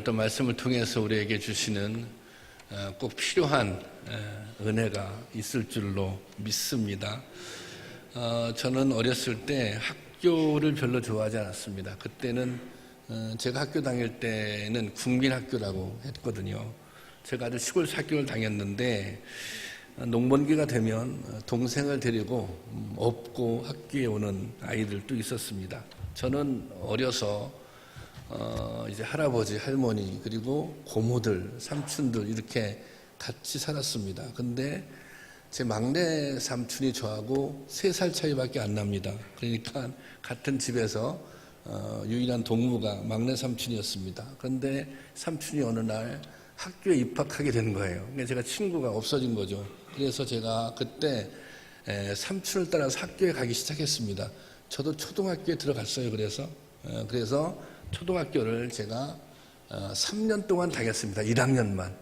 오늘 또 말씀을 통해서 우리에게 주시는 꼭 필요한 은혜가 있을 줄로 믿습니다. 저는 어렸을 때 학교를 별로 좋아하지 않았습니다. 그때는 제가 학교 다닐 때는 국민학교라고 했거든요. 제가 아주 시골 학교를 다녔는데 농번기가 되면 동생을 데리고 업고 학교에 오는 아이들도 있었습니다. 저는 어려서 이제 할아버지, 할머니, 그리고 고모들, 삼촌들 이렇게 같이 살았습니다. 근데 제 막내 삼촌이 저하고 3살 차이밖에 안 납니다. 그러니까 같은 집에서 유일한 동무가 막내 삼촌이었습니다. 그런데 삼촌이 어느 날 학교에 입학하게 된 거예요. 그러니까 제가 친구가 없어진 거죠. 그래서 제가 그때 삼촌을 따라서 학교에 가기 시작했습니다. 저도 초등학교에 들어갔어요. 그래서 초등학교를 제가 3년 동안 다녔습니다. 1학년만.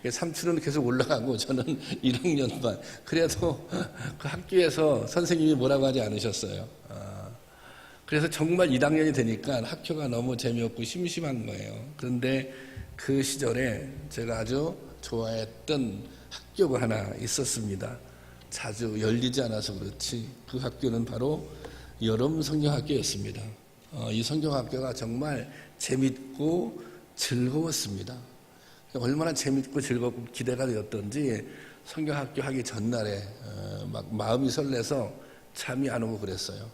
삼촌은 계속 올라가고 저는 1학년만. 그래도 그 학교에서 선생님이 뭐라고 하지 않으셨어요. 그래서 정말 1학년이 되니까 학교가 너무 재미없고 심심한 거예요. 그런데 그 시절에 제가 아주 좋아했던 학교가 하나 있었습니다. 자주 열리지 않아서 그렇지 그 학교는 바로 여름성경학교였습니다. 이 성경학교가 정말 재밌고 즐거웠습니다. 얼마나 재밌고 즐겁고 기대가 되었던지 성경학교 하기 전날에 막 마음이 설레서 잠이 안 오고 그랬어요.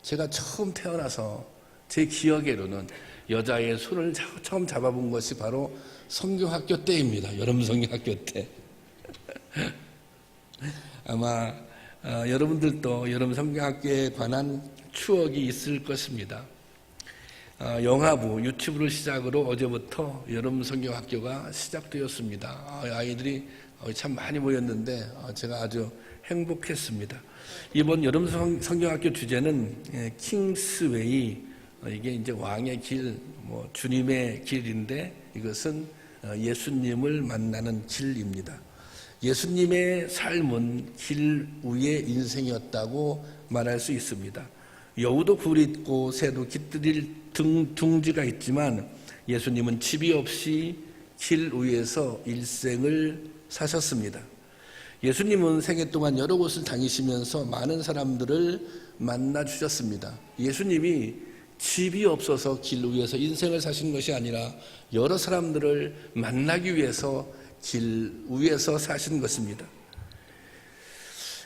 제가 처음 태어나서 제 기억으로는 여자의 손을 처음 잡아본 것이 바로 성경학교 때입니다. 여름성경학교 때. 아마 여러분들도 여름성경학교에 관한 추억이 있을 것입니다. 영화부, 유튜브를 시작으로 어제부터 여름성경학교가 시작되었습니다. 아이들이 참 많이 모였는데 제가 아주 행복했습니다. 이번 여름성경학교 주제는 킹스웨이, 이게 이제 왕의 길, 주님의 길인데 이것은 예수님을 만나는 길입니다. 예수님의 삶은 길 위의 인생이었다고 말할 수 있습니다. 여우도 굴 있고 새도 깃들일 둥지가 있지만 예수님은 집이 없이 길 위에서 일생을 사셨습니다. 예수님은 생애 동안 여러 곳을 다니시면서 많은 사람들을 만나 주셨습니다. 예수님이 집이 없어서 길 위에서 인생을 사신 것이 아니라 여러 사람들을 만나기 위해서 길 위에서 사신 것입니다.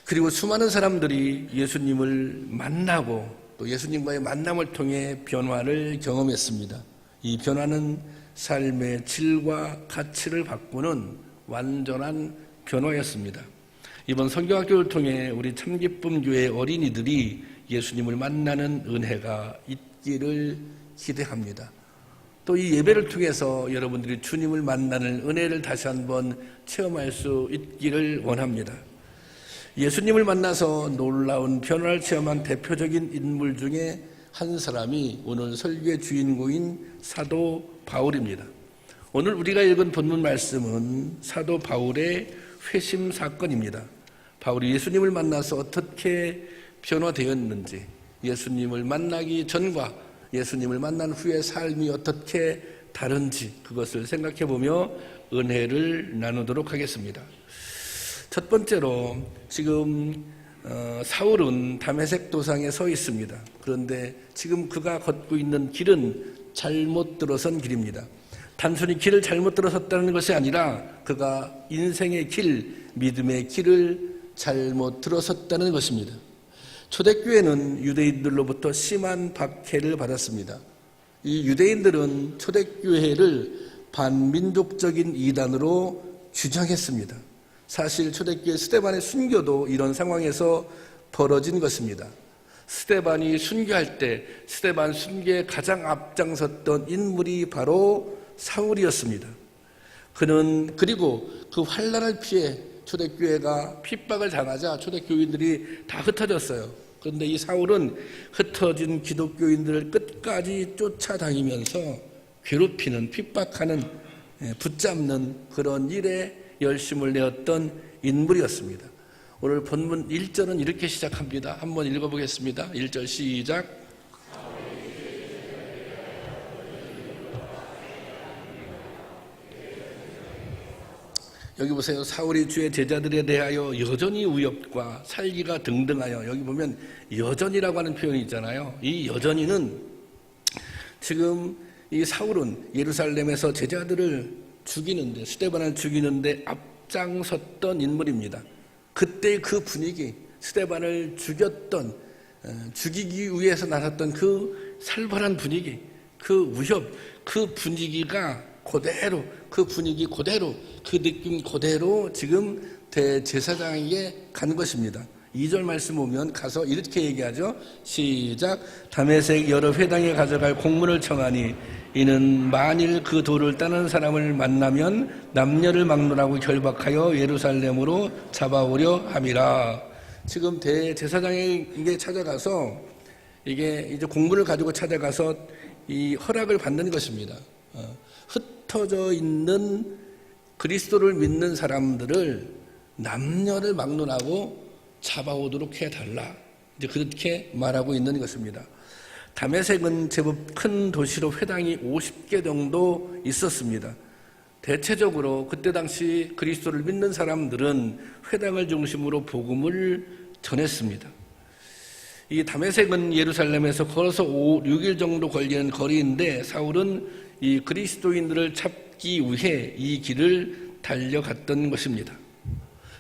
그리고 수많은 사람들이 예수님을 만나고 또 예수님과의 만남을 통해 변화를 경험했습니다. 이 변화는 삶의 질과 가치를 바꾸는 완전한 변화였습니다. 이번 성경학교를 통해 우리 참기쁨교회 어린이들이 예수님을 만나는 은혜가 있기를 기대합니다. 또 이 예배를 통해서 여러분들이 주님을 만나는 은혜를 다시 한번 체험할 수 있기를 원합니다. 예수님을 만나서 놀라운 변화를 체험한 대표적인 인물 중에 한 사람이 오늘 설교의 주인공인 사도 바울입니다. 오늘 우리가 읽은 본문 말씀은 사도 바울의 회심 사건입니다. 바울이 예수님을 만나서 어떻게 변화되었는지, 예수님을 만나기 전과 예수님을 만난 후의 삶이 어떻게 다른지 그것을 생각해보며 은혜를 나누도록 하겠습니다. 첫 번째로 지금 사울은 다메섹 도상에 서 있습니다. 그런데 지금 그가 걷고 있는 길은 잘못 들어선 길입니다. 단순히 길을 잘못 들어섰다는 것이 아니라 그가 인생의 길, 믿음의 길을 잘못 들어섰다는 것입니다. 초대교회는 유대인들로부터 심한 박해를 받았습니다. 이 유대인들은 초대교회를 반민족적인 이단으로 주장했습니다. 사실 초대교회 스데반의 순교도 이런 상황에서 벌어진 것입니다. 스데반이 순교할 때 스데반 순교에 가장 앞장섰던 인물이 바로 사울이었습니다. 그는 그리고 그 환난을 피해 초대교회가 핍박을 당하자 초대교인들이 다 흩어졌어요. 그런데 이 사울은 흩어진 기독교인들을 끝까지 쫓아다니면서 괴롭히는, 핍박하는, 붙잡는 그런 일에 열심을 내었던 인물이었습니다. 오늘 본문 1절은 이렇게 시작합니다. 한번 읽어보겠습니다. 1절 시작. 여기 보세요. 사울이 주의 제자들에 대하여 여전히 위협과 살기가 등등하여, 여기 보면 여전이라고 하는 표현이 있잖아요. 이 여전히는 지금 이 사울은 예루살렘에서 제자들을 죽이는데, 스데반을 죽이는데 앞장섰던 인물입니다. 그때 그 분위기, 스데반을 죽였던, 죽이기 위해서 나섰던 그 살벌한 분위기, 그 위협, 그 분위기가 그대로, 그 분위기 그대로, 그 느낌 그대로 지금 대제사장에게 간 것입니다. 2절 말씀 보면 가서 이렇게 얘기하죠. 시작. 다메섹 여러 회당에 가져갈 공문을 청하니 이는 만일 그 돌을 따는 사람을 만나면 남녀를 막론하고 결박하여 예루살렘으로 잡아오려 함이라. 지금 대제사장에게 찾아가서 이게 이제 공문을 가지고 찾아가서 이 허락을 받는 것입니다. 흩어져 있는 그리스도를 믿는 사람들을 남녀를 막론하고 잡아오도록 해달라. 이제 그렇게 말하고 있는 것입니다. 다메섹은 제법 큰 도시로 회당이 50개 정도 있었습니다. 대체적으로 그때 당시 그리스도를 믿는 사람들은 회당을 중심으로 복음을 전했습니다. 이 다메섹은 예루살렘에서 걸어서 6일 정도 걸리는 거리인데 사울은 이 그리스도인들을 찾기 위해 이 길을 달려갔던 것입니다.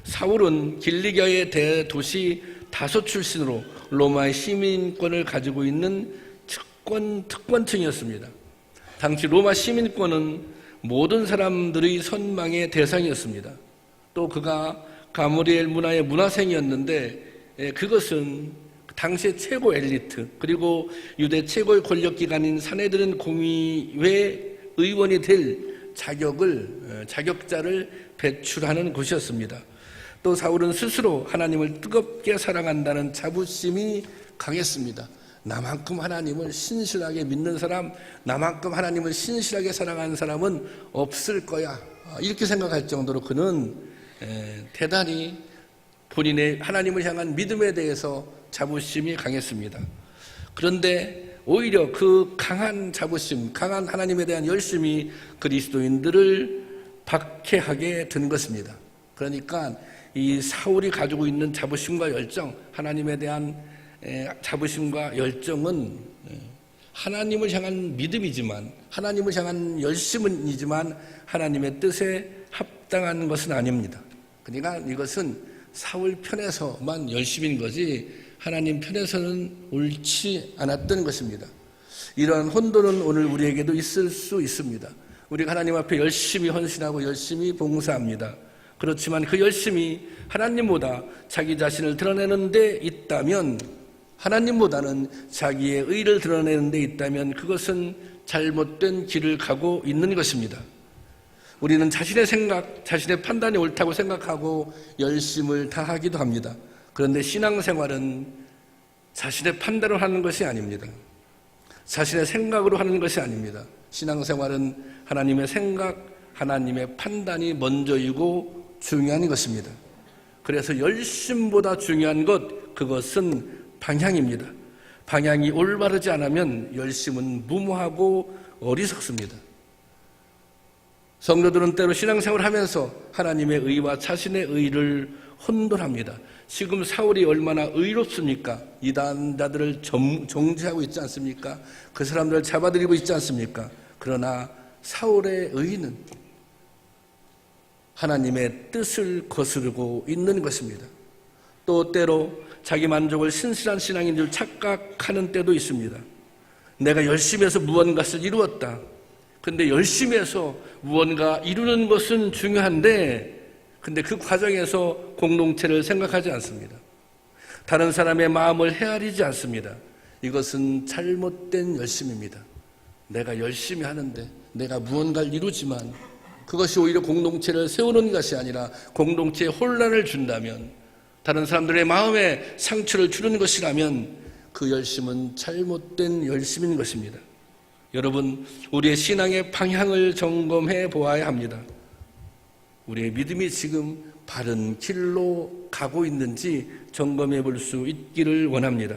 사울은 길리기아의 대도시 다소 출신으로 로마의 시민권을 가지고 있는 특권층이었습니다. 당시 로마 시민권은 모든 사람들의 선망의 대상이었습니다. 또 그가 가므리엘 문화의 문화생이었는데 그것은 당시의 최고 엘리트, 그리고 유대 최고의 권력기관인 사내들은 공의회 의원이 될 자격자를 배출하는 곳이었습니다. 또 사울은 스스로 하나님을 뜨겁게 사랑한다는 자부심이 강했습니다. 나만큼 하나님을 신실하게 믿는 사람, 나만큼 하나님을 신실하게 사랑하는 사람은 없을 거야, 이렇게 생각할 정도로 그는 대단히 본인의 하나님을 향한 믿음에 대해서 자부심이 강했습니다. 그런데 오히려 그 강한 자부심, 강한 하나님에 대한 열심이 그리스도인들을 박해하게 된 것입니다. 그러니까 이 사울이 가지고 있는 자부심과 열정, 하나님에 대한 자부심과 열정은 하나님을 향한 믿음이지만, 하나님을 향한 열심이지만 하나님의 뜻에 합당한 것은 아닙니다. 그러니까 이것은 사울 편에서만 열심인 거지 하나님 편에서는 옳지 않았던 것입니다. 이러한 혼돈은 오늘 우리에게도 있을 수 있습니다. 우리가 하나님 앞에 열심히 헌신하고 열심히 봉사합니다. 그렇지만 그 열심이 하나님보다 자기 자신을 드러내는 데 있다면, 하나님보다는 자기의 의를 드러내는 데 있다면 그것은 잘못된 길을 가고 있는 것입니다. 우리는 자신의 생각, 자신의 판단이 옳다고 생각하고 열심을 다하기도 합니다. 그런데 신앙생활은 자신의 판단으로 하는 것이 아닙니다. 자신의 생각으로 하는 것이 아닙니다. 신앙생활은 하나님의 생각, 하나님의 판단이 먼저이고 중요한 것입니다. 그래서 열심보다 중요한 것, 그것은 방향입니다. 방향이 올바르지 않으면 열심은 무모하고 어리석습니다. 성도들은 때로 신앙생활을 하면서 하나님의 의와 자신의 의를 혼돈합니다. 지금 사울이 얼마나 의롭습니까? 이단자들을 정죄하고 있지 않습니까? 그 사람들을 잡아들이고 있지 않습니까? 그러나 사울의 의는 하나님의 뜻을 거스르고 있는 것입니다. 또 때로 자기 만족을 신실한 신앙인 줄 착각하는 때도 있습니다. 내가 열심히 해서 무언가를 이루었다. 근데 열심히 해서 무언가 이루는 것은 중요한데, 근데 그 과정에서 공동체를 생각하지 않습니다. 다른 사람의 마음을 헤아리지 않습니다. 이것은 잘못된 열심입니다. 내가 열심히 하는데 내가 무언가를 이루지만 그것이 오히려 공동체를 세우는 것이 아니라 공동체에 혼란을 준다면, 다른 사람들의 마음에 상처를 주는 것이라면 그 열심은 잘못된 열심인 것입니다. 여러분, 우리의 신앙의 방향을 점검해 보아야 합니다. 우리의 믿음이 지금 바른 길로 가고 있는지 점검해 볼 수 있기를 원합니다.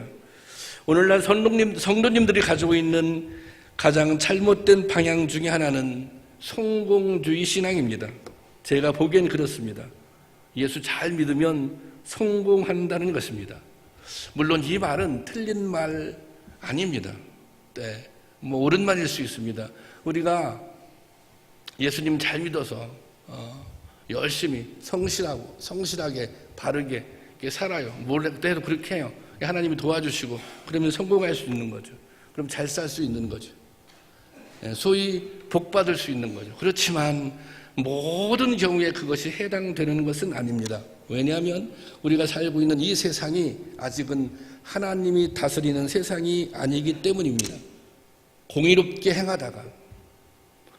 오늘날 성도님들이 가지고 있는 가장 잘못된 방향 중에 하나는 성공주의 신앙입니다. 제가 보기엔 그렇습니다. 예수 잘 믿으면 성공한다는 것입니다. 물론 이 말은 틀린 말 아닙니다. 네, 뭐 옳은 말일 수 있습니다. 우리가 예수님 잘 믿어서 열심히 성실하게 바르게 살아요. 뭘 해도 그렇게 해요. 하나님이 도와주시고 그러면 성공할 수 있는 거죠. 그럼 잘 살 수 있는 거죠. 소위 복 받을 수 있는 거죠. 그렇지만 모든 경우에 그것이 해당되는 것은 아닙니다. 왜냐하면 우리가 살고 있는 이 세상이 아직은 하나님이 다스리는 세상이 아니기 때문입니다. 공의롭게 행하다가,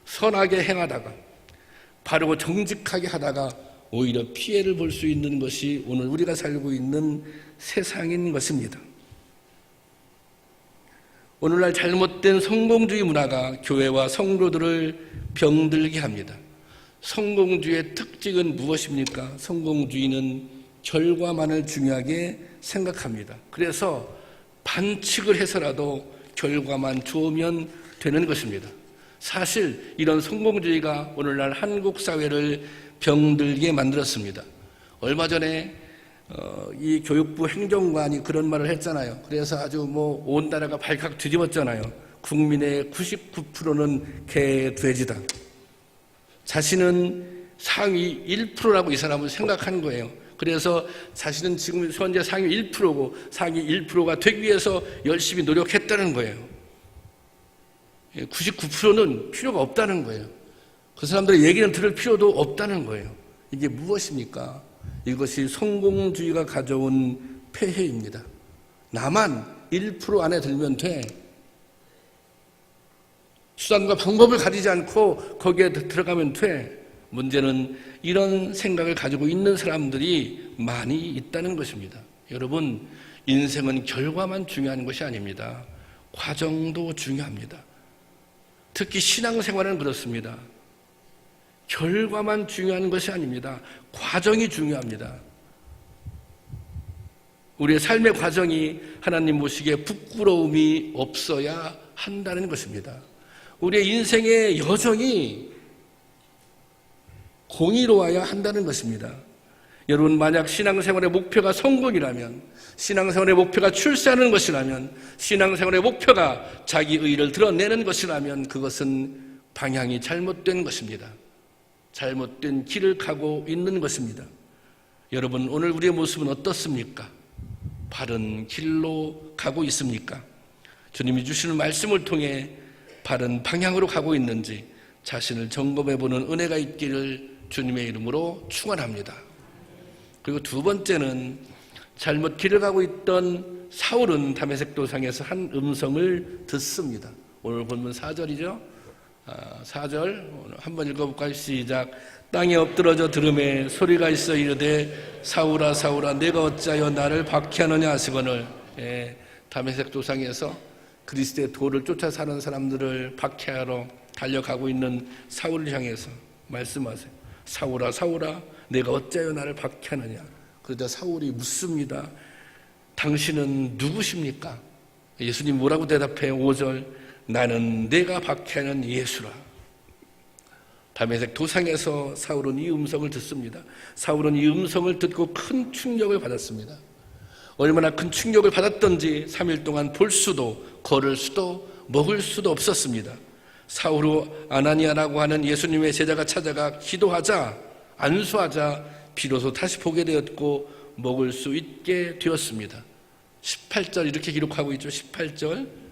선하게 행하다가, 바르고 정직하게 하다가 오히려 피해를 볼 수 있는 것이 오늘 우리가 살고 있는 세상인 것입니다. 오늘날 잘못된 성공주의 문화가 교회와 성도들을 병들게 합니다. 성공주의의 특징은 무엇입니까? 성공주의는 결과만을 중요하게 생각합니다. 그래서 반칙을 해서라도 결과만 좋으면 되는 것입니다. 사실 이런 성공주의가 오늘날 한국 사회를 병들게 만들었습니다. 얼마 전에 이 교육부 행정관이 그런 말을 했잖아요. 그래서 아주 온 나라가 발칵 뒤집었잖아요. 국민의 99%는 개돼지다. 자신은 상위 1%라고 이 사람은 생각하는 거예요. 그래서 자신은 지금 현재 상위 1%고 상위 1%가 되기 위해서 열심히 노력했다는 거예요. 99%는 필요가 없다는 거예요. 그 사람들의 얘기는 들을 필요도 없다는 거예요. 이게 무엇입니까? 이것이 성공주의가 가져온 폐해입니다. 나만 1% 안에 들면 돼. 수단과 방법을 가리지 않고 거기에 들어가면 돼. 문제는 이런 생각을 가지고 있는 사람들이 많이 있다는 것입니다. 여러분, 인생은 결과만 중요한 것이 아닙니다. 과정도 중요합니다. 특히 신앙생활은 그렇습니다. 결과만 중요한 것이 아닙니다. 과정이 중요합니다. 우리의 삶의 과정이 하나님 보시기에 부끄러움이 없어야 한다는 것입니다. 우리의 인생의 여정이 공의로워야 한다는 것입니다. 여러분, 만약 신앙생활의 목표가 성공이라면, 신앙생활의 목표가 출세하는 것이라면, 신앙생활의 목표가 자기 의의를 드러내는 것이라면 그것은 방향이 잘못된 것입니다. 잘못된 길을 가고 있는 것입니다. 여러분, 오늘 우리의 모습은 어떻습니까? 바른 길로 가고 있습니까? 주님이 주시는 말씀을 통해 바른 방향으로 가고 있는지 자신을 점검해보는 은혜가 있기를 주님의 이름으로 축원합니다. 그리고 두 번째는 잘못 길을 가고 있던 사울은 다메섹 도상에서 한 음성을 듣습니다. 오늘 본문 4절이죠. 4절 한번 읽어볼까요? 시작. 땅에 엎드러져 들음에 소리가 있어 이르되 사울아 사울아 내가 어찌하여 나를 박해하느냐 하시거늘. 다메섹 도상에서 그리스도의 도를 쫓아 사는 사람들을 박해하러 달려가고 있는 사울을 향해서 말씀하세요. 사울아 사울아 내가 어찌하여 나를 박해하느냐. 그러자 사울이 묻습니다. 당신은 누구십니까? 예수님 뭐라고 대답해요? 5절 나는 내가 박해하는 예수라. 다메섹 도상에서 사울은 이 음성을 듣습니다. 사울은 이 음성을 듣고 큰 충격을 받았습니다. 얼마나 큰 충격을 받았던지 3일 동안 볼 수도 걸을 수도 먹을 수도 없었습니다. 사울 아나니아라고 하는 예수님의 제자가 찾아가 기도하자 안수하자 비로소 다시 보게 되었고 먹을 수 있게 되었습니다. 18절 이렇게 기록하고 있죠. 18절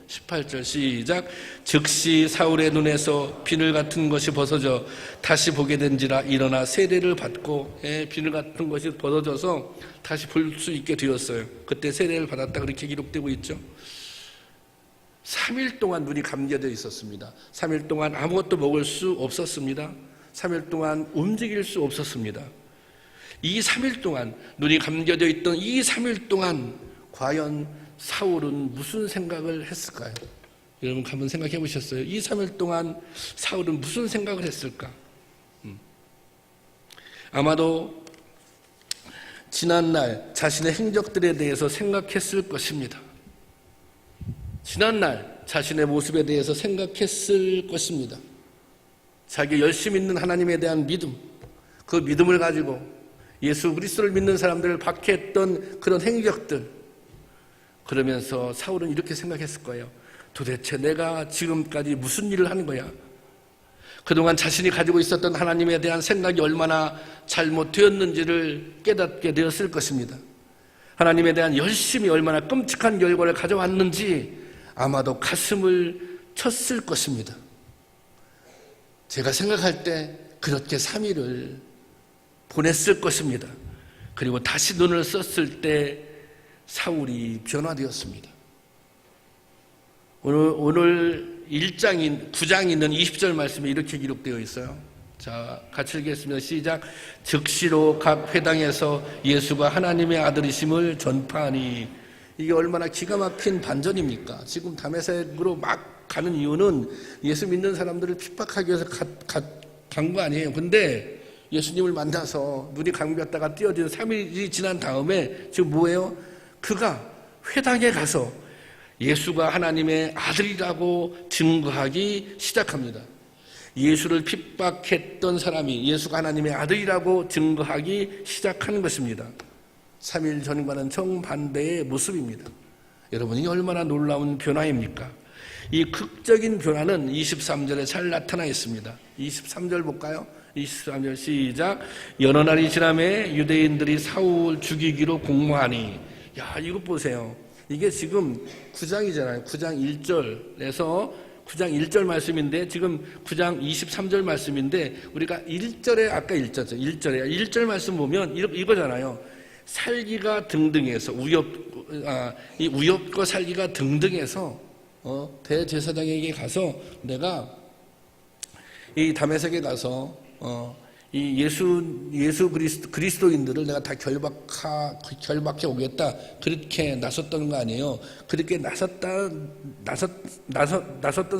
시작. 즉시 사울의 눈에서 비늘 같은 것이 벗어져 다시 보게 된지라 일어나 세례를 받고 비늘 같은 것이 벗어져서 다시 볼 수 있게 되었어요. 그때 세례를 받았다 그렇게 기록되고 있죠. 3일 동안 눈이 감겨져 있었습니다. 3일 동안 아무것도 먹을 수 없었습니다. 3일 동안 움직일 수 없었습니다. 이 3일 동안 눈이 감겨져 있던 이 3일 동안 과연 사울은 무슨 생각을 했을까요? 여러분 한번 생각해 보셨어요? 이 3일 동안 사울은 무슨 생각을 했을까? 아마도 지난날 자신의 행적들에 대해서 생각했을 것입니다. 지난날 자신의 모습에 대해서 생각했을 것입니다. 자기 열심 있는 하나님에 대한 믿음, 그 믿음을 가지고 예수 그리스도를 믿는 사람들을 박해했던 그런 행적들, 그러면서 사울은 이렇게 생각했을 거예요. 도대체 내가 지금까지 무슨 일을 하는 거야? 그동안 자신이 가지고 있었던 하나님에 대한 생각이 얼마나 잘못되었는지를 깨닫게 되었을 것입니다. 하나님에 대한 열심이 얼마나 끔찍한 결과를 가져왔는지 아마도 가슴을 쳤을 것입니다. 제가 생각할 때 그렇게 3일을 보냈을 것입니다. 그리고 다시 눈을 썼을 때 사울이 변화되었습니다. 오늘 9장에 있는 20절 말씀에 이렇게 기록되어 있어요. 자, 같이 읽겠습니다. 시작. 즉시로 각 회당에서 예수가 하나님의 아들이심을 전파하니. 이게 얼마나 기가 막힌 반전입니까? 지금 다메섹으로 막 가는 이유는 예수 믿는 사람들을 핍박하기 위해서 간 거 아니에요. 근데 예수님을 만나서 눈이 감겼다가 띄어진 3일이 지난 다음에 지금 뭐예요? 그가 회당에 가서 예수가 하나님의 아들이라고 증거하기 시작합니다. 예수를 핍박했던 사람이 예수가 하나님의 아들이라고 증거하기 시작하는 것입니다. 3일 전과는 정반대의 모습입니다. 여러분이 얼마나 놀라운 변화입니까? 이 극적인 변화는 23절에 잘 나타나 있습니다. 23절 볼까요? 23절 시작. 여러 날이 지나매 유대인들이 사울 죽이기로 공모하니. 야, 이거 보세요. 이게 지금 9장이잖아요. 9장 1절에서 9장 1절 말씀인데 지금 9장 23절 말씀인데 우리가 1절에 아까 1절에 말씀 보면 이거잖아요. 살기가 등등해서 이 우엽과 살기가 등등해서 대제사장에게 가서 내가 이 다메섹에 가서 이 예수 그리스도인들을 내가 다 결박해 오겠다. 그렇게 나섰던 거 아니에요. 그렇게 나섰던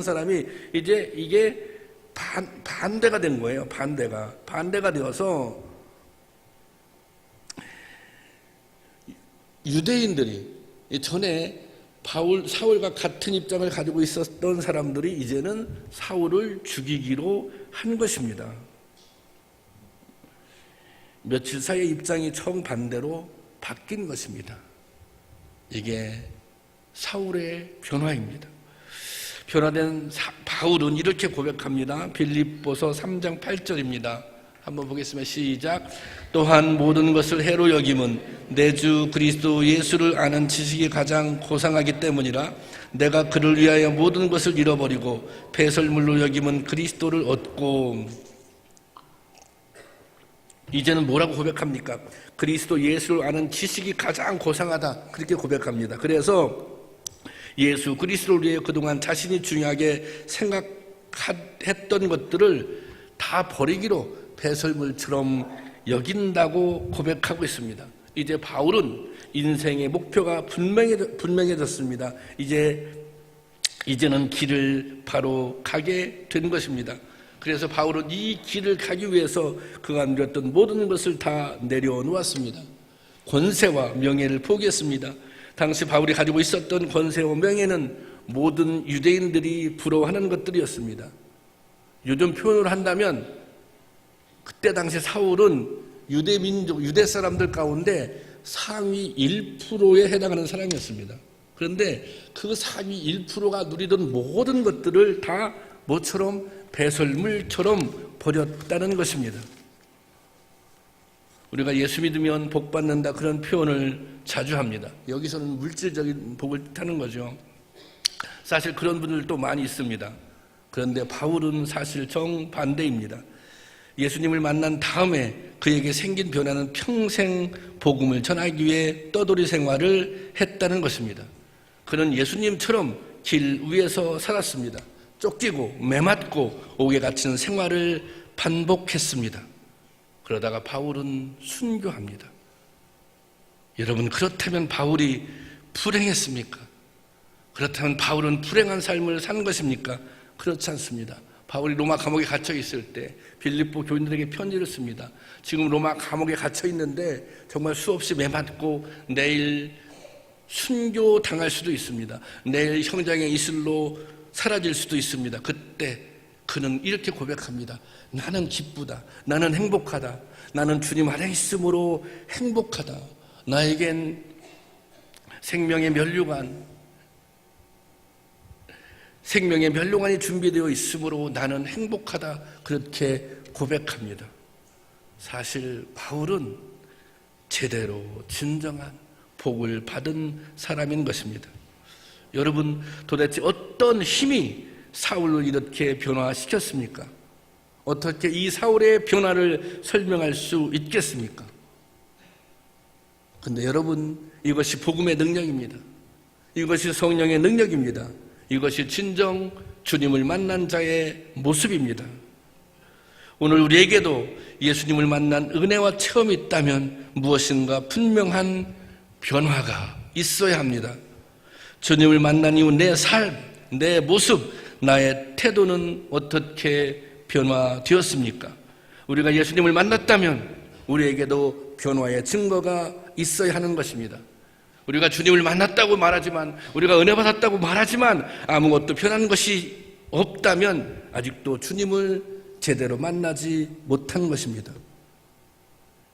사람이 이제 이게 반대가 된 거예요. 반대가 되어서 유대인들이 전에 사울과 같은 입장을 가지고 있었던 사람들이 이제는 사울을 죽이기로 한 것입니다. 며칠 사이에 입장이 정반대로 바뀐 것입니다. 이게 사울의 변화입니다. 변화된 바울은 이렇게 고백합니다. 빌립보서 3장 8절입니다. 한번 보겠습니다. 시작. 또한 모든 것을 해로 여김은 내 주 그리스도 예수를 아는 지식이 가장 고상하기 때문이라. 내가 그를 위하여 모든 것을 잃어버리고 배설물로 여김은 그리스도를 얻고. 이제는 뭐라고 고백합니까? 그리스도 예수를 아는 지식이 가장 고상하다. 그렇게 고백합니다. 그래서 예수 그리스도를 위해 그동안 자신이 중요하게 생각했던 것들을 다 버리기로 배설물처럼 여긴다고 고백하고 있습니다. 이제 바울은 인생의 목표가 분명해졌습니다. 이제는 길을 바로 가게 된 것입니다. 그래서 바울은 이 길을 가기 위해서 그가 누렸던 모든 것을 다 내려놓았습니다. 권세와 명예를 포기했습니다. 당시 바울이 가지고 있었던 권세와 명예는 모든 유대인들이 부러워하는 것들이었습니다. 요즘 표현을 한다면 그때 당시 사울은 유대 사람들 가운데 상위 1%에 해당하는 사람이었습니다. 그런데 그 상위 1%가 누리던 모든 것들을 다 뭐처럼 배설물처럼 버렸다는 것입니다. 우리가 예수 믿으면 복 받는다 그런 표현을 자주 합니다. 여기서는 물질적인 복을 뜻하는 거죠. 사실 그런 분들도 많이 있습니다. 그런데 바울은 사실 정반대입니다. 예수님을 만난 다음에 그에게 생긴 변화는 평생 복음을 전하기 위해 떠돌이 생활을 했다는 것입니다. 그는 예수님처럼 길 위에서 살았습니다. 쫓기고 매맞고 옥에 갇힌 생활을 반복했습니다. 그러다가 바울은 순교합니다. 여러분, 그렇다면 바울이 불행했습니까? 그렇다면 바울은 불행한 삶을 산 것입니까? 그렇지 않습니다. 바울이 로마 감옥에 갇혀 있을 때 빌립보 교인들에게 편지를 씁니다. 지금 로마 감옥에 갇혀 있는데 정말 수없이 매맞고 내일 순교 당할 수도 있습니다. 내일 형장의 이슬로 사라질 수도 있습니다. 그는 이렇게 고백합니다. 나는 기쁘다. 나는 행복하다. 나는 주님 안에 있음으로 행복하다. 나에겐 생명의 면류관이 준비되어 있으므로 나는 행복하다. 그렇게 고백합니다. 사실 바울은 제대로 진정한 복을 받은 사람인 것입니다. 여러분, 도대체 어떤 힘이 사울을 이렇게 변화시켰습니까? 어떻게 이 사울의 변화를 설명할 수 있겠습니까? 근데 여러분, 이것이 복음의 능력입니다. 이것이 성령의 능력입니다. 이것이 진정 주님을 만난 자의 모습입니다. 오늘 우리에게도 예수님을 만난 은혜와 체험이 있다면 무엇인가 분명한 변화가 있어야 합니다. 주님을 만난 이후 내 삶, 내 모습, 나의 태도는 어떻게 변화되었습니까? 우리가 예수님을 만났다면 우리에게도 변화의 증거가 있어야 하는 것입니다. 우리가 주님을 만났다고 말하지만, 우리가 은혜 받았다고 말하지만 아무것도 변한 것이 없다면 아직도 주님을 제대로 만나지 못한 것입니다.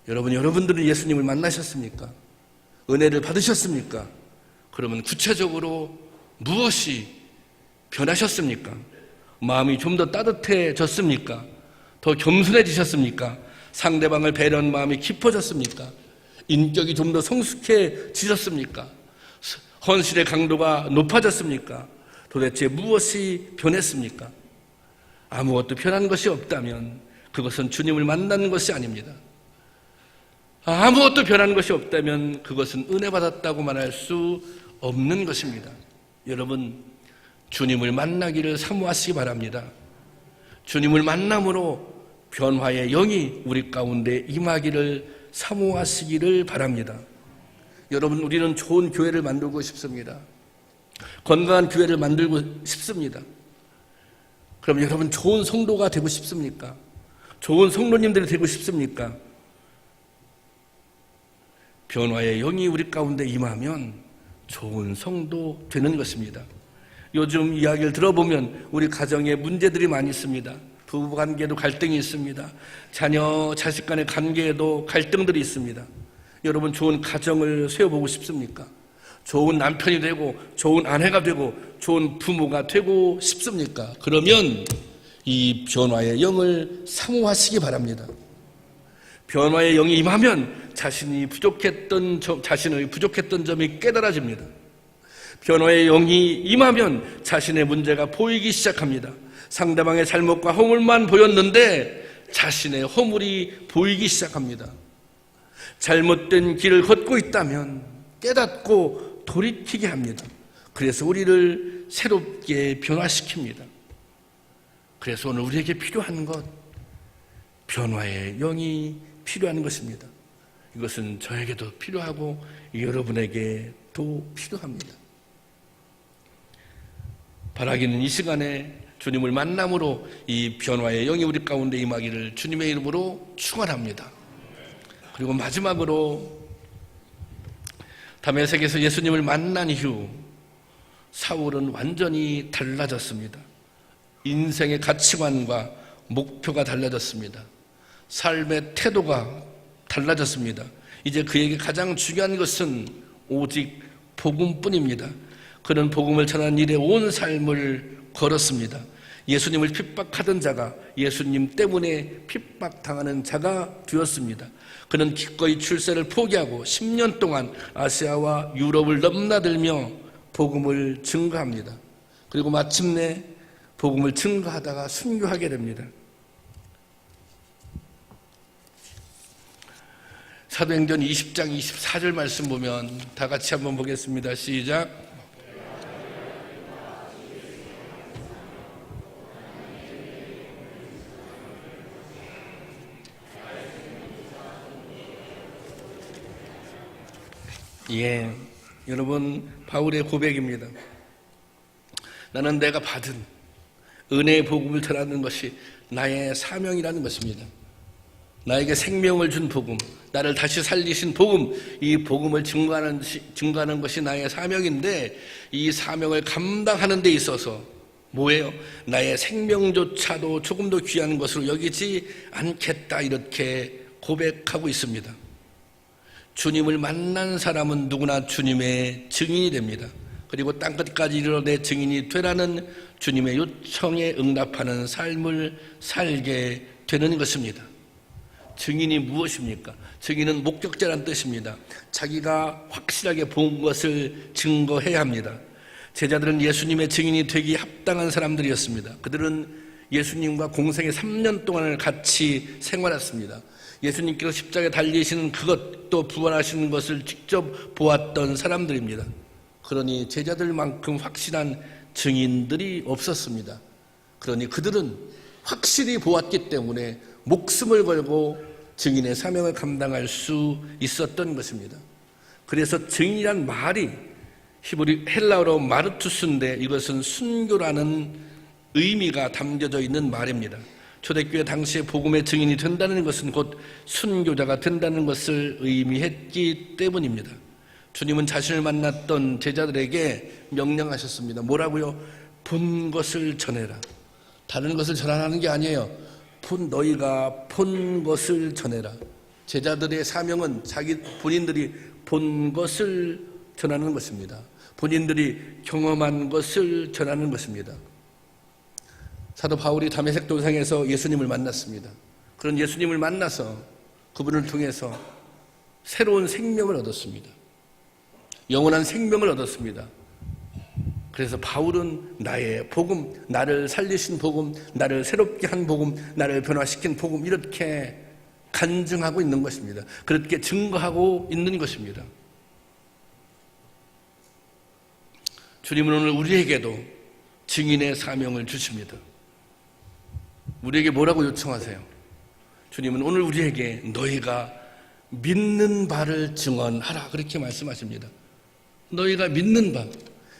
여러분들은 예수님을 만나셨습니까? 은혜를 받으셨습니까? 그러면 구체적으로 무엇이 변하셨습니까? 마음이 좀 더 따뜻해졌습니까? 더 겸손해지셨습니까? 상대방을 배려하는 마음이 깊어졌습니까? 인격이 좀 더 성숙해지셨습니까? 헌신의 강도가 높아졌습니까? 도대체 무엇이 변했습니까? 아무것도 변한 것이 없다면 그것은 주님을 만난 것이 아닙니다. 아무것도 변한 것이 없다면 그것은 은혜 받았다고 말할 수 없는 것입니다. 여러분, 주님을 만나기를 사모하시기 바랍니다. 주님을 만남으로 변화의 영이 우리 가운데 임하기를 사모하시기를 바랍니다. 여러분, 우리는 좋은 교회를 만들고 싶습니다. 건강한 교회를 만들고 싶습니다. 그럼 여러분, 좋은 성도가 되고 싶습니까? 좋은 성도님들이 되고 싶습니까? 변화의 영이 우리 가운데 임하면 좋은 성도 되는 것입니다. 요즘 이야기를 들어보면 우리 가정에 문제들이 많이 있습니다. 부부 관계도 갈등이 있습니다. 자녀, 자식 간의 관계에도 갈등들이 있습니다. 여러분, 좋은 가정을 세워보고 싶습니까? 좋은 남편이 되고 좋은 아내가 되고 좋은 부모가 되고 싶습니까? 그러면 이 변화의 영을 사모하시기 바랍니다. 변화의 영이 임하면 자신의 부족했던 점이 깨달아집니다. 변화의 영이 임하면 자신의 문제가 보이기 시작합니다. 상대방의 잘못과 허물만 보였는데 자신의 허물이 보이기 시작합니다. 잘못된 길을 걷고 있다면 깨닫고 돌이키게 합니다. 그래서 우리를 새롭게 변화시킵니다. 그래서 오늘 우리에게 필요한 것, 변화의 영이 필요한 것입니다. 이것은 저에게도 필요하고 여러분에게도 필요합니다. 바라기는 이 시간에 주님을 만남으로 이 변화의 영이 우리 가운데 임하기를 주님의 이름으로 축원합니다. 그리고 마지막으로 다메섹에서 예수님을 만난 이후 사울은 완전히 달라졌습니다. 인생의 가치관과 목표가 달라졌습니다. 삶의 태도가 달라졌습니다. 이제 그에게 가장 중요한 것은 오직 복음뿐입니다. 그는 복음을 전하는 일에 온 삶을 걸었습니다. 예수님을 핍박하던 자가 예수님 때문에 핍박당하는 자가 되었습니다. 그는 기꺼이 출세를 포기하고 10년 동안 아시아와 유럽을 넘나들며 복음을 증거합니다. 그리고 마침내 복음을 증거하다가 순교하게 됩니다. 사도행전 20장 24절 말씀 보면 다 같이 한번 보겠습니다. 시작. 예, 여러분, 바울의 고백입니다. 나는 내가 받은 은혜의 복음을 전하는 것이 나의 사명이라는 것입니다. 나에게 생명을 준 복음, 나를 다시 살리신 복음, 이 복음을 증거하는 것이 나의 사명인데 이 사명을 감당하는 데 있어서 뭐예요? 나의 생명조차도 조금 더 귀한 것으로 여기지 않겠다, 이렇게 고백하고 있습니다. 주님을 만난 사람은 누구나 주님의 증인이 됩니다. 그리고 땅끝까지 이르러 내 증인이 되라는 주님의 요청에 응답하는 삶을 살게 되는 것입니다. 증인이 무엇입니까? 증인은 목격자란 뜻입니다. 자기가 확실하게 본 것을 증거해야 합니다. 제자들은 예수님의 증인이 되기 합당한 사람들이었습니다. 그들은 예수님과 공생의 3년 동안을 같이 생활했습니다. 예수님께서 십자가에 달리시는 그것, 또 부활하시는 것을 직접 보았던 사람들입니다. 그러니 제자들만큼 확실한 증인들이 없었습니다. 그러니 그들은 확실히 보았기 때문에 목숨을 걸고 증인의 사명을 감당할 수 있었던 것입니다. 그래서 증인이란 말이 히브리 헬라어로 마르투스인데 이것은 순교라는 의미가 담겨져 있는 말입니다. 초대교회 당시에 복음의 증인이 된다는 것은 곧 순교자가 된다는 것을 의미했기 때문입니다. 주님은 자신을 만났던 제자들에게 명령하셨습니다. 뭐라고요? 본 것을 전해라. 다른 것을 전하라는 게 아니에요. 너희가 본 것을 전해라. 제자들의 사명은 본인들이 본 것을 전하는 것입니다. 본인들이 경험한 것을 전하는 것입니다. 사도 바울이 다메섹 도상에서 예수님을 만났습니다. 그런 예수님을 만나서 그분을 통해서 새로운 생명을 얻었습니다. 영원한 생명을 얻었습니다. 그래서 바울은 나의 복음, 나를 살리신 복음, 나를 새롭게 한 복음, 나를 변화시킨 복음, 이렇게 간증하고 있는 것입니다. 그렇게 증거하고 있는 것입니다. 주님은 오늘 우리에게도 증인의 사명을 주십니다. 우리에게 뭐라고 요청하세요? 주님은 오늘 우리에게 너희가 믿는 바를 증언하라, 그렇게 말씀하십니다. 너희가 믿는 바,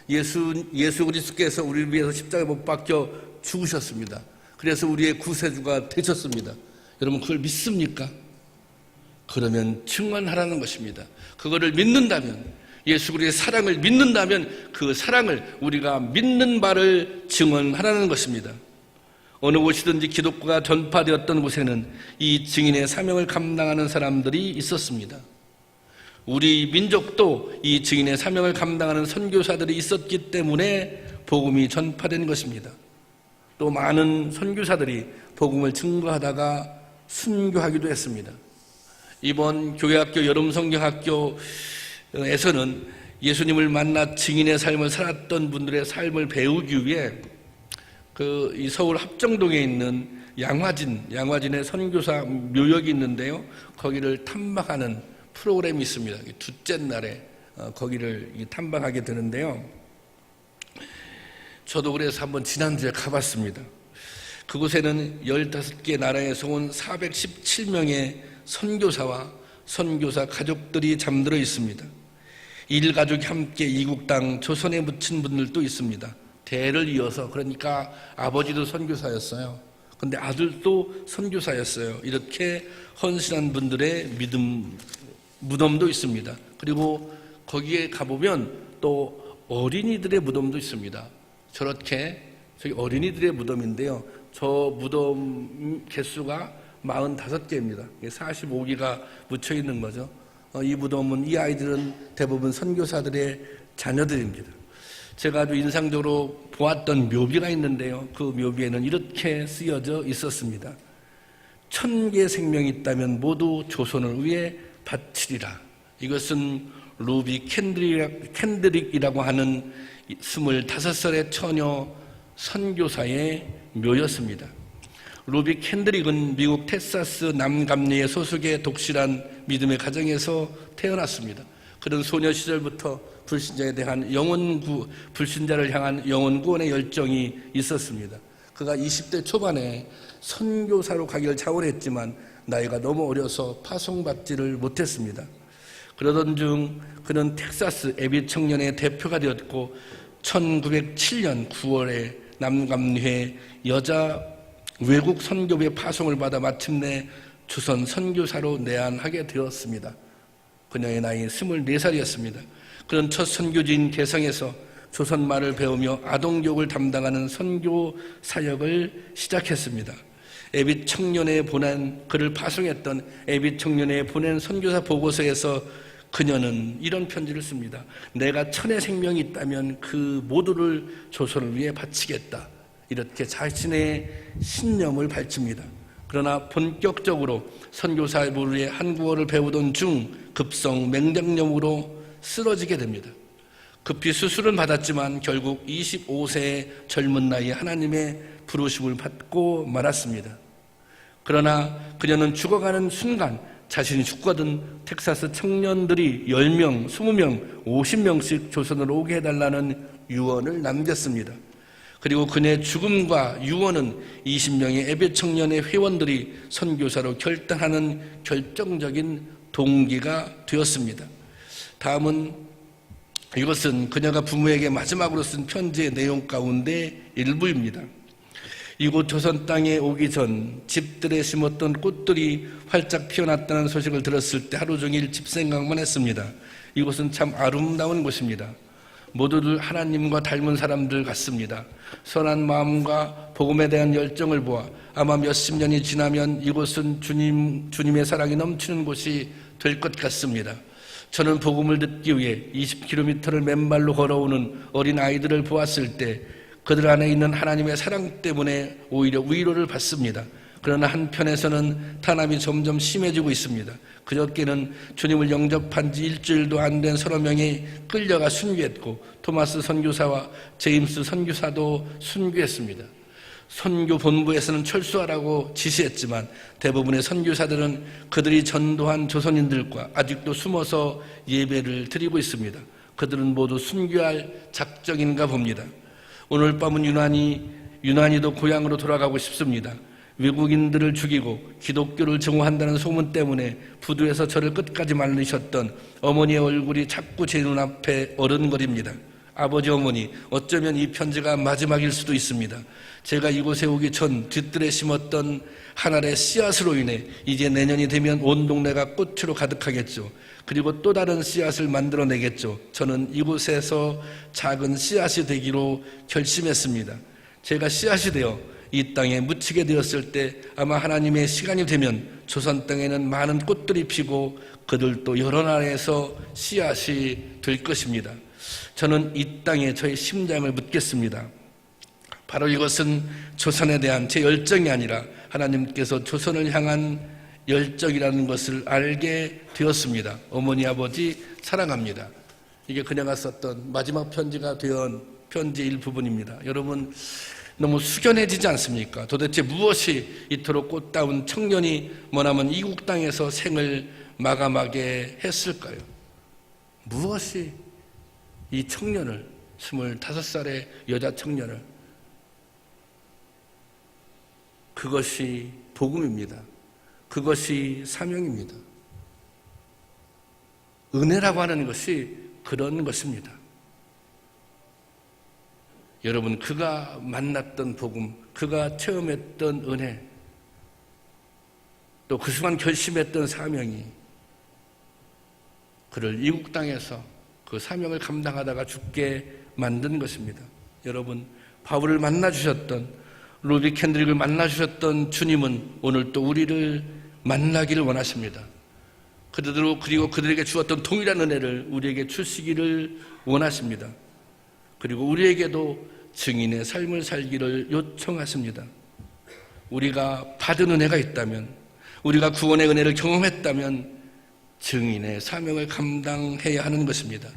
예수 그리스도께서 우리를 위해서 십자가에 못 박혀 죽으셨습니다. 그래서 우리의 구세주가 되셨습니다. 여러분 그걸 믿습니까? 그러면 증언하라는 것입니다. 그거를 믿는다면, 예수 그리스도의 사랑을 믿는다면 그 사랑을 우리가 믿는 바를 증언하라는 것입니다. 어느 곳이든지 기독교가 전파되었던 곳에는 이 증인의 사명을 감당하는 사람들이 있었습니다. 우리 민족도 이 증인의 사명을 감당하는 선교사들이 있었기 때문에 복음이 전파된 것입니다. 또 많은 선교사들이 복음을 증거하다가 순교하기도 했습니다. 이번 교회학교 여름성경학교에서는 예수님을 만나 증인의 삶을 살았던 분들의 삶을 배우기 위해 이 서울 합정동에 있는 양화진의 선교사 묘역이 있는데요. 거기를 탐방하는 프로그램이 있습니다. 둘째 날에 거기를 탐방하게 되는데요. 저도 그래서 한번 지난주에 가봤습니다. 그곳에는 15개 나라에서 온 417명의 선교사와 선교사 가족들이 잠들어 있습니다. 일가족이 함께 이국 땅 조선에 묻힌 분들도 있습니다. 대를 이어서, 그러니까 아버지도 선교사였어요. 근데 아들도 선교사였어요. 이렇게 헌신한 분들의 무덤도 있습니다. 그리고 거기에 가보면 또 어린이들의 무덤도 있습니다. 저렇게 저기 어린이들의 무덤인데요. 저 무덤 개수가 45개입니다. 45개가 묻혀 있는 거죠. 이 무덤은, 이 아이들은 대부분 선교사들의 자녀들입니다. 제가 아주 인상적으로 보았던 묘비가 있는데요. 그 묘비에는 이렇게 쓰여져 있었습니다. 1000개의 생명이 있다면 모두 조선을 위해 바치리라. 이것은 루비 캔드릭이라고 하는 25살의 처녀 선교사의 묘였습니다. 루비 캔드릭은 미국 텍사스 남감리의 소속의 독실한 믿음의 가정에서 태어났습니다. 그런 소녀 시절부터 불신자에 대한 불신자를 향한 영혼 구원의 열정이 있었습니다. 그가 20대 초반에 선교사로 가기를 자원했지만 나이가 너무 어려서 파송받지를 못했습니다. 그러던 중 그는 텍사스 애비 청년의 대표가 되었고 1907년 9월에 남감리회 여자 외국 선교부의 파송을 받아 마침내 조선 선교사로 내한하게 되었습니다. 그녀의 나이 24살이었습니다. 그런 첫 선교지인 개성에서 조선말을 배우며 아동교육을 담당하는 선교 사역을 시작했습니다. 에빗 청년회에 보낸 그를 파송했던 에빗 청년회에 보낸 선교사 보고서에서 그녀는 이런 편지를 씁니다. 내가 천의 생명이 있다면 그 모두를 조선을 위해 바치겠다. 이렇게 자신의 신념을 밝힙니다. 그러나 본격적으로 선교사를 위해 한국어를 배우던 중 급성 맹장염으로 쓰러지게 됩니다. 급히 수술은 받았지만 결국 25세의 젊은 나이에 하나님의 부르심을 받고 말았습니다. 그러나 그녀는 죽어가는 순간 자신이 죽거든 텍사스 청년들이 10명, 20명, 50명씩 조선으로 오게 해달라는 유언을 남겼습니다. 그리고 그녀의 죽음과 유언은 20명의 에벳 청년의 회원들이 선교사로 결단하는 결정적인 동기가 되었습니다. 다음은 이것은 그녀가 부모에게 마지막으로 쓴 편지의 내용 가운데 일부입니다. 이곳 조선 땅에 오기 전 집들에 심었던 꽃들이 활짝 피어났다는 소식을 들었을 때 하루 종일 집 생각만 했습니다. 이곳은 참 아름다운 곳입니다. 모두들 하나님과 닮은 사람들 같습니다. 선한 마음과 복음에 대한 열정을 보아 아마 몇십 년이 지나면 이곳은 주님의 사랑이 넘치는 곳이 될 것 같습니다. 저는 복음을 듣기 위해 20km를 맨발로 걸어오는 어린 아이들을 보았을 때 그들 안에 있는 하나님의 사랑 때문에 오히려 위로를 받습니다. 그러나 한편에서는 탄압이 점점 심해지고 있습니다. 그저께는 주님을 영접한 지 일주일도 안 된 서너 명이 끌려가 순교했고 토마스 선교사와 제임스 선교사도 순교했습니다. 선교 본부에서는 철수하라고 지시했지만 대부분의 선교사들은 그들이 전도한 조선인들과 아직도 숨어서 예배를 드리고 있습니다. 그들은 모두 순교할 작정인가 봅니다. 오늘 밤은 유난히도 고향으로 돌아가고 싶습니다. 외국인들을 죽이고 기독교를 증오한다는 소문 때문에 부두에서 저를 끝까지 말리셨던 어머니의 얼굴이 자꾸 제 눈앞에 어른거립니다. 아버지, 어머니, 어쩌면 이 편지가 마지막일 수도 있습니다. 제가 이곳에 오기 전 뒤뜰에 심었던 한 알의 씨앗으로 인해 이제 내년이 되면 온 동네가 꽃으로 가득하겠죠. 그리고 또 다른 씨앗을 만들어내겠죠. 저는 이곳에서 작은 씨앗이 되기로 결심했습니다. 제가 씨앗이 되어 이 땅에 묻히게 되었을 때 아마 하나님의 시간이 되면 조선 땅에는 많은 꽃들이 피고 그들도 여러 나라에서 씨앗이 될 것입니다. 저는 이 땅에 저의 심장을 묻겠습니다. 바로 이것은 조선에 대한 제 열정이 아니라 하나님께서 조선을 향한 열정이라는 것을 알게 되었습니다. 어머니, 아버지 사랑합니다. 이게 그녀가 썼던 마지막 편지가 되어 편지 일부분입니다. 여러분, 너무 숙연해지지 않습니까? 도대체 무엇이 이토록 꽃다운 청년이 머나먼 이국 땅에서 생을 마감하게 했을까요? 무엇이 이 청년을, 25살의 여자 청년을, 그것이 복음입니다. 그것이 사명입니다. 은혜라고 하는 것이 그런 것입니다. 여러분, 그가 만났던 복음, 그가 체험했던 은혜, 또 그 순간 결심했던 사명이 그를 이국 땅에서 그 사명을 감당하다가 죽게 만든 것입니다. 여러분, 바울을 만나주셨던, 루비 캔드릭을 만나주셨던 주님은 오늘 또 우리를 만나기를 원하십니다. 그리고 그들에게 주었던 동일한 은혜를 우리에게 주시기를 원하십니다. 그리고 우리에게도 증인의 삶을 살기를 요청하십니다. 우리가 받은 은혜가 있다면, 우리가 구원의 은혜를 경험했다면 증인의 사명을 감당해야 하는 것입니다.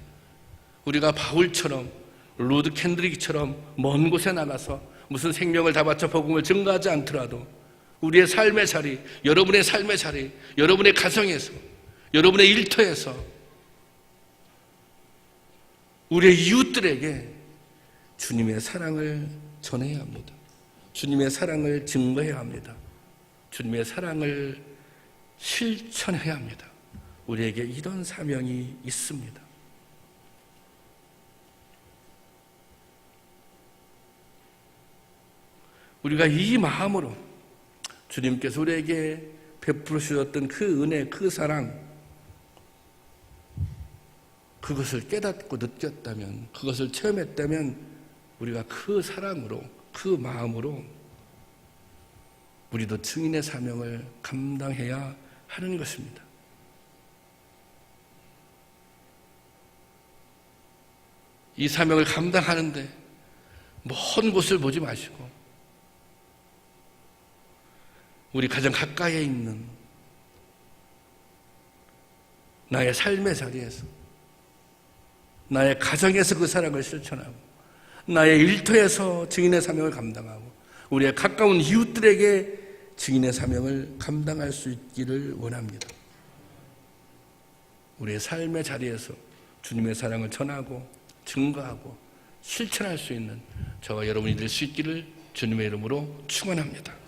우리가 바울처럼, 루드 캔드릭처럼 먼 곳에 나가서 무슨 생명을 다 바쳐 복음을 증거하지 않더라도 우리의 삶의 자리, 여러분의 삶의 자리, 여러분의 가정에서, 여러분의 일터에서 우리의 이웃들에게 주님의 사랑을 전해야 합니다. 주님의 사랑을 증거해야 합니다. 주님의 사랑을 실천해야 합니다. 우리에게 이런 사명이 있습니다. 우리가 이 마음으로 주님께서 우리에게 베풀어 주셨던 그 은혜, 그 사랑, 그것을 깨닫고 느꼈다면, 그것을 체험했다면 우리가 그 사랑으로, 그 마음으로 우리도 증인의 사명을 감당해야 하는 것입니다. 이 사명을 감당하는데 먼 곳을 보지 마시고 우리 가장 가까이에 있는 나의 삶의 자리에서, 나의 가정에서 그 사랑을 실천하고, 나의 일터에서 증인의 사명을 감당하고, 우리의 가까운 이웃들에게 증인의 사명을 감당할 수 있기를 원합니다. 우리의 삶의 자리에서 주님의 사랑을 전하고 증거하고 실천할 수 있는 저와 여러분이 될 수 있기를 주님의 이름으로 축원합니다.